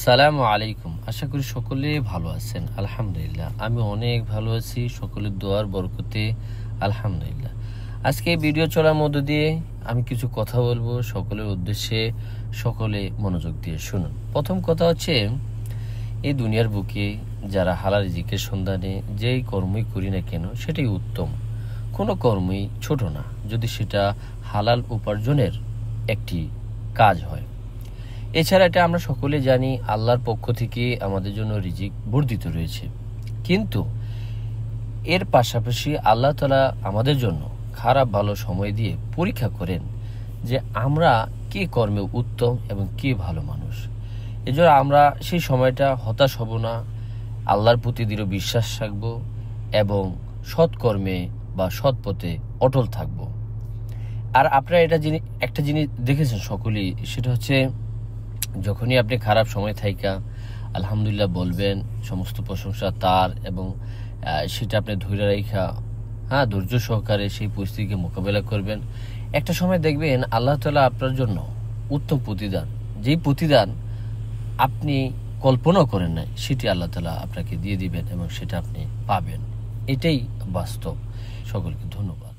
আসসালামু আলাইকুম। আশা করি সকলে ভালো আছেন। আলহামদুলিল্লাহ আমি অনেক ভালো আছি, সকলের দোয়ার বরকতে আলহামদুলিল্লাহ। আজকে এই ভিডিও চলার মধ্য দিয়ে আমি কিছু কথা বলবো সকলের উদ্দেশ্যে, সকলে মনোযোগ দিয়ে শুনুন। প্রথম কথা হচ্ছে, এই দুনিয়ার বুকে যারা হালাল রিজিকের সন্ধানে যেই কর্মই করি না কেন সেটাই উত্তম। কোনো কর্মই ছোট না, যদি সেটা হালাল উপার্জনের একটি কাজ হয়। এছাড়া এটা আমরা সকলে জানি, আল্লাহর পক্ষ থেকে আমাদের জন্য রিজিক বর্ধিত রয়েছে। কিন্তু এর পাশাপাশি আল্লাহ তাআলা আমাদের জন্য খারাপ ভালো সময় দিয়ে পরীক্ষা করেন যে আমরা কে কর্মে উত্তম এবং কে ভালো মানুষ। এজন্য আমরা সেই সময়টা হতাশ হব না, আল্লাহর প্রতি দৃঢ় বিশ্বাস রাখবো এবং সৎকর্মে বা সৎ পথে অটল থাকব। আর আপনারা একটা জিনিস দেখেছেন সকলেই, সেটা হচ্ছে যখনই আপনি খারাপ সময় থাইকা আলহামদুলিল্লাহ বলবেন, সমস্ত প্রশংসা তার, এবং সেটা আপনি ধৈর্য রেখা ধৈর্য সহকারে সেই পরিস্থিতিকে মোকাবেলা করবেন। একটা সময় দেখবেন আল্লাহ তাআলা আপনার জন্য উত্তম প্রতিদান, যেই প্রতিদান আপনি কল্পনাও করেন নাই, সেটি আল্লাহ তাআলা আপনাকে দিয়ে দিবেন এবং সেটা আপনি পাবেন। এটাই বাস্তব। সকলকে ধন্যবাদ।